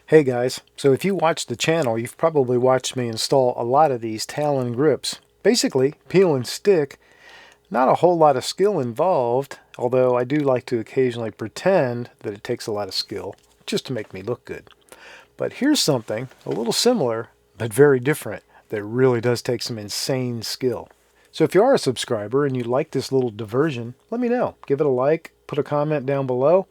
Hey guys, so if you watch the channel, you've probably watched me install a lot of these Talon grips. Basically, peel and stick. Not a whole lot of skill involved, although I do like to occasionally pretend that it takes a lot of skill, just to make me look good. But here's something a little similar, but very different, that really does take some insane skill. So if you are a subscriber and you like this little diversion, let me know. Give it a like, put a comment down below.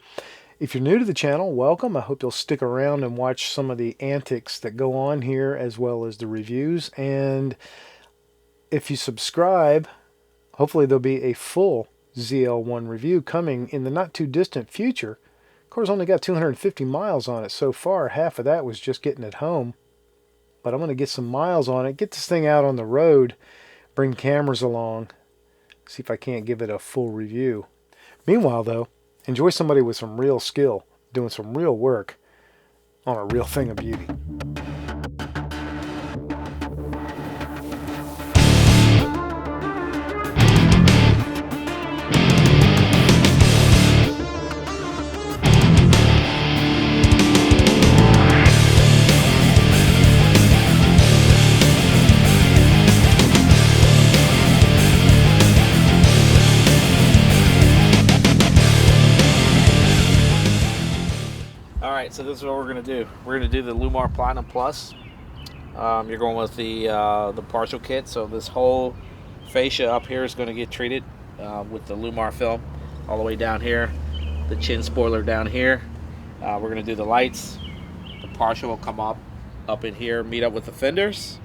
If you're new to the channel, welcome. I hope you'll stick around and watch some of the antics that go on here as well as the reviews. And if you subscribe, hopefully there'll be a full ZL1 review coming in the not too distant future. Of course, only got 250 miles on it so far. Half of that was just getting it home. But I'm going to get some miles on it, get this thing out on the road, bring cameras along, see if I can't give it a full review. Meanwhile, though, enjoy somebody with some real skill, doing some real work on a real thing of beauty. So this is what we're going to do. We're going to do the Lumar Platinum Plus. You're going with the partial kit, so this whole fascia up here is going to get treated with the Lumar film all the way down here. The chin spoiler down here. We're going to do the lights. The partial will come up in here, meet up with the fenders,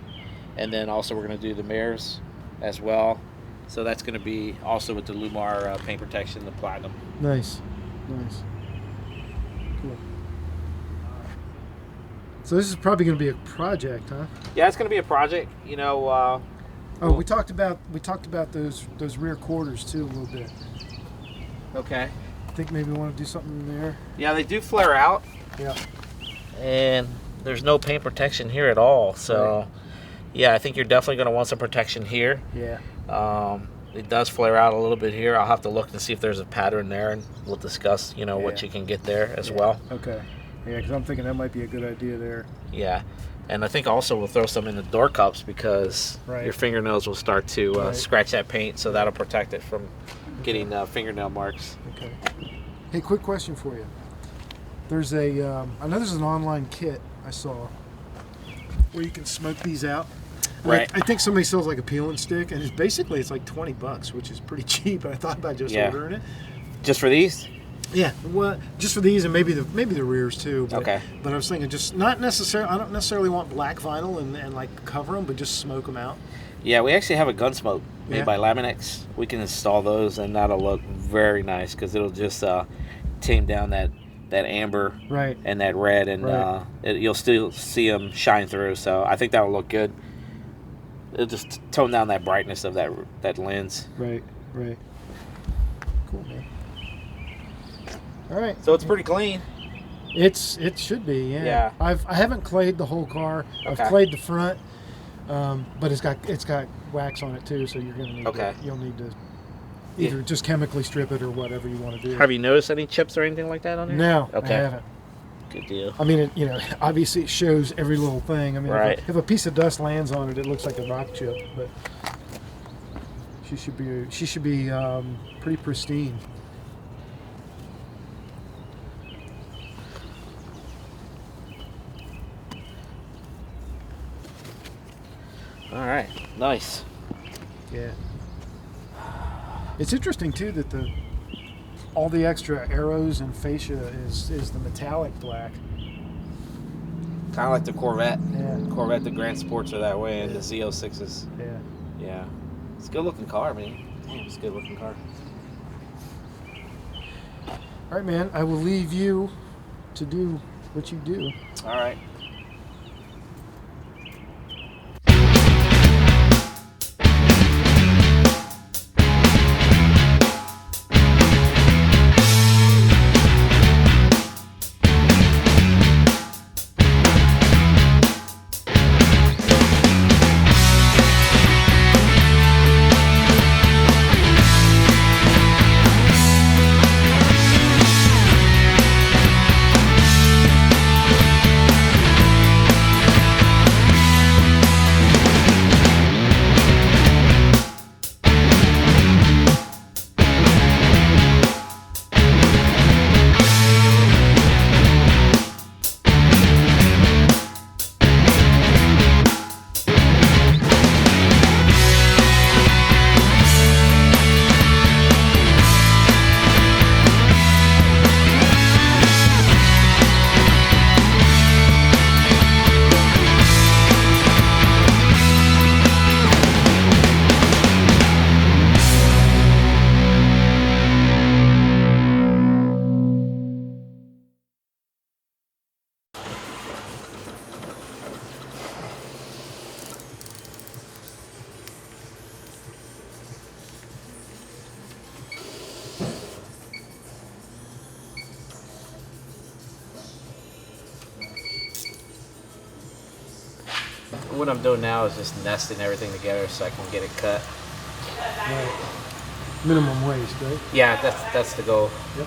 and then also we're going to do the mirrors as well. So that's going to be also with the Lumar paint protection, the Platinum. Nice, nice, cool. So this is probably going to be a project, huh? Yeah, it's going to be a project. You know. We talked about those rear quarters too a little bit. Okay. I think maybe we want to do something there. Yeah, they do flare out. Yeah. And there's no paint protection here at all. So, right. Yeah, I think you're definitely going to want some protection here. Yeah. It does flare out a little bit here. I'll have to look and see if there's a pattern there, and we'll discuss, you know, what you can get there as well. Okay. Yeah, because I'm thinking that might be a good idea there. Yeah, and I think also we'll throw some in the door cups because your fingernails will start to scratch that paint, so that'll protect it from getting fingernail marks. Okay. Hey, quick question for you. There's I know there's an online kit I saw where you can smoke these out. Right. I think somebody sells like a peel and stick, and it's like $20, which is pretty cheap. I thought about just ordering it. Just for these? Yeah, well, just for these and maybe the rears too. But, okay. But I was thinking just not necessarily. I don't necessarily want black vinyl and like cover them, but just smoke them out. Yeah, we actually have a gun smoke made by Laminex. We can install those, and that'll look very nice because it'll just tame down that amber and that red, and you'll still see them shine through. So I think that'll look good. It'll just tone down that brightness of that lens. Right. Cool, man. All right. So it's pretty clean. It should be, yeah. I haven't clayed the whole car. I've clayed the front, but it's got wax on it too. So you're gonna need you'll need to either just chemically strip it or whatever you want to do. Have you noticed any chips or anything like that on here? No, I haven't. Good deal. I mean, obviously it shows every little thing. I mean, if a piece of dust lands on it, it looks like a rock chip, but she should be pretty pristine. All right, nice. Yeah. It's interesting too that all the extra arrows and fascia is the metallic black. Kind of like the Corvette. Yeah. Corvette, the Grand Sports are that way, and the Z06s. Yeah. Yeah. It's a good looking car, man. Damn, it's a good looking car. All right, man. I will leave you to do what you do. All right. What I'm doing now is just nesting everything together so I can get it cut. Right. Minimum waste, right? Yeah, that's the goal. Yep.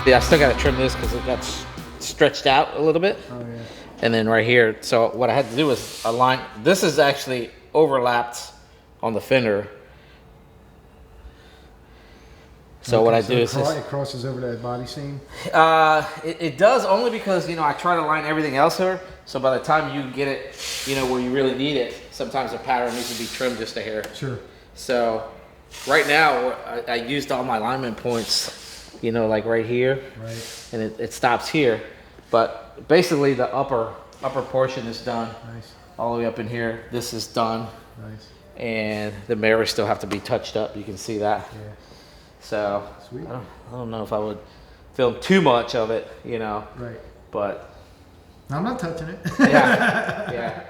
Yeah, I still got to trim this because it got stretched out a little bit. Oh yeah. And then right here, so what I had to do was align. This is actually overlapped on the fender. So Okay, what I so do is it crosses over that body seam. it does only because I try to line everything else here. So by the time you get it, where you really need it, sometimes the pattern needs to be trimmed just a hair. Sure. So right now I used all my alignment points. Like right here, Right. and it stops here, but basically the upper portion is done. Nice. All the way up in here, this is done. Nice. And the mirrors still have to be touched up. You can see that. Yeah. So Sweet. I don't know if I would film too much of it, Right. but No, I'm not touching it. yeah.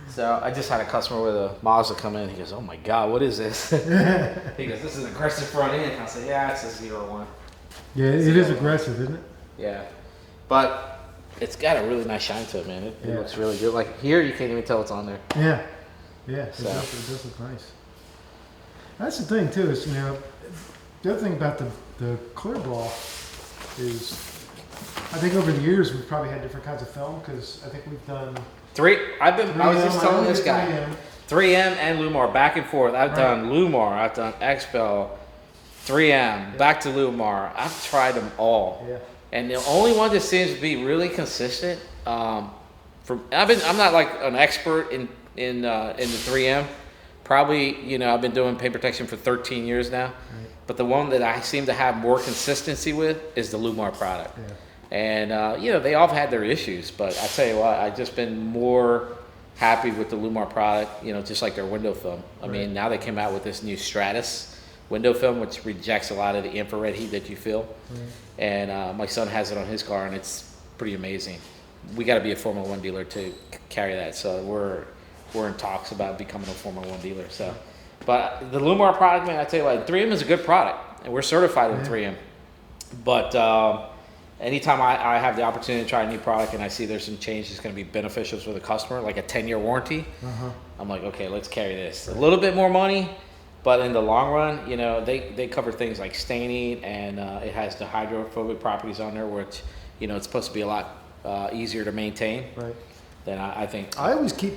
So I just had a customer with a Mazda come in. He goes, "Oh my God, what is this?" He goes, "This is an aggressive front end." I said, "Yeah, it's a 01." Yeah, it is aggressive, isn't it? Yeah, but it's got a really nice shine to it, man. It Yeah. looks really good. Like here, you can't even tell it's on there. Yeah. Yeah, it So. does look nice. That's the thing too, is the other thing about the clear ball is I think over the years we've probably had different kinds of film because I think we've done I was just telling this guy 3M. 3M and Lumar back and forth. I've done Lumar, I've done Expel, 3M, back to Lumar. I've tried them all. Yeah. And the only one that seems to be really consistent, I'm not like an expert in the 3M. Probably, I've been doing paint protection for 13 years now. Right. But the one that I seem to have more consistency with is the Lumar product. Yeah. And they all have had their issues, but I tell you what, I've just been more happy with the Lumar product. Just like their window film. I mean, now they came out with this new Stratus window film, which rejects a lot of the infrared heat that you feel. And my son has it on his car, and it's pretty amazing. We got to be a Formula One dealer to carry that, so we're in talks about becoming a Formula One dealer. So, but the Lumar product, man, I tell you what, 3M is a good product, and we're certified in 3M. But anytime I have the opportunity to try a new product and I see there's some change that's going to be beneficial for the customer, like a 10-year warranty, I'm like, okay, let's carry this. A little bit more money. But in the long run, they cover things like staining, and it has the hydrophobic properties on there, which, it's supposed to be a lot easier to maintain. Right. Than I think. I always keep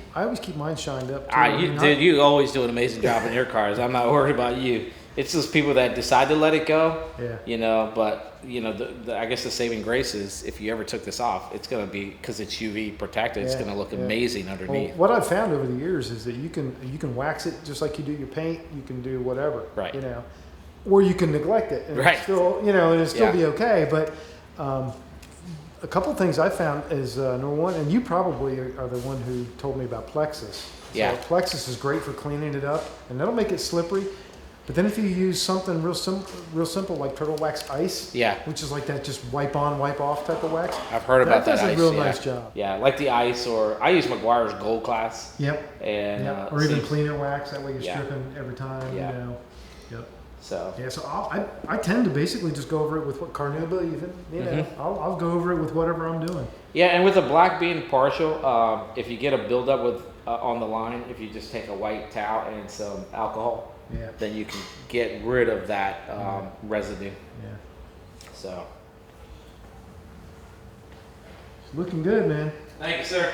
mine shined up too. You always do an amazing job in your cars. I'm not worried about you. It's just people that decide to let it go. Yeah. But I guess the saving grace is if you ever took this off, it's going to be, because it's UV protected, it's going to look amazing underneath. Well, what I've found over the years is that you can wax it just like you do your paint. You can do whatever. Right. Or you can neglect it and it's still it'll still be okay. But a couple of things I found is number one, and you probably are the one who told me about Plexus. So Plexus is great for cleaning it up, and that'll make it slippery. But then if you use something real simple like Turtle Wax Ice, which is like that just wipe on, wipe off type of wax. I've heard about that. That does a real nice job. Yeah, like the ice, or I use McGuire's Gold Class. Yep. And or even cleaner wax. That way you're stripping every time. Yeah. Yep. So I tend to basically just go over it with what Carnauba even. I'll go over it with whatever I'm doing. Yeah, and with the black being partial, if you get a buildup with on the line, if you just take a white towel and some alcohol. Then you can get rid of that residue. Yeah. So. It's looking good, man. Thank you, sir.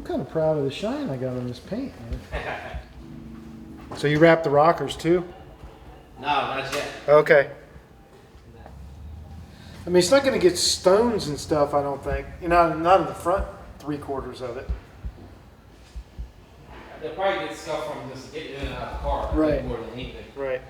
kind of proud of the shine I got on this paint, man. So you wrap the rockers too? No, not yet. Okay. I mean, it's not going to get stones and stuff, I don't think. You know, not in the front 3/4 of it. They'll probably get stuff from just getting in and out of the car, Right. more than anything. Right.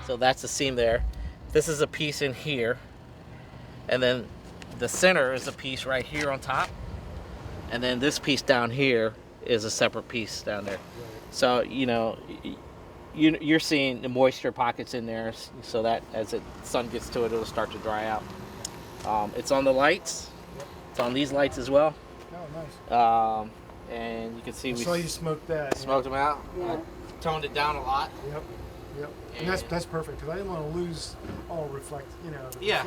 So that's the seam there. This is a piece in here. And then the center is a piece right here on top. And then this piece down here is a separate piece down there. So, you know, you're seeing the moisture pockets in there so that as the sun gets to it, it'll start to dry out. It's on the lights. It's on these lights as well. Oh, nice. And you can see I we saw you smoke that. smoked them out. Yeah. I toned it down a lot. Yep. Yep. And that's perfect because I didn't want to lose all the reflection of it. Yeah.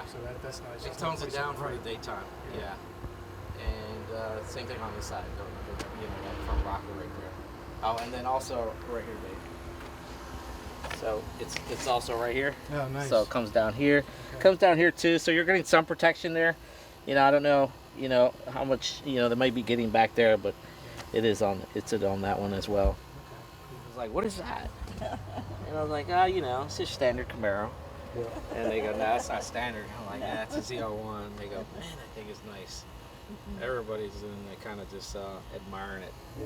So that's nice. It tones it down for the daytime. Yeah. And same thing on this side. You know, that front rocker right there. Oh, and then also right here, babe. So it's also right here. Oh, nice. So it comes down here. Okay. Comes down here too. So you're getting some protection there. You know, I don't know, you know, how much, you know, they might be getting back there, but it's on that one as well. I was like, what is that? And I was like, oh, you know, it's just standard Camaro. Yeah. And they go, no, that's not standard. I'm like, yeah, it's a ZL1. They go, man, that thing is nice. Everybody's in there kind of just admiring it. Yeah.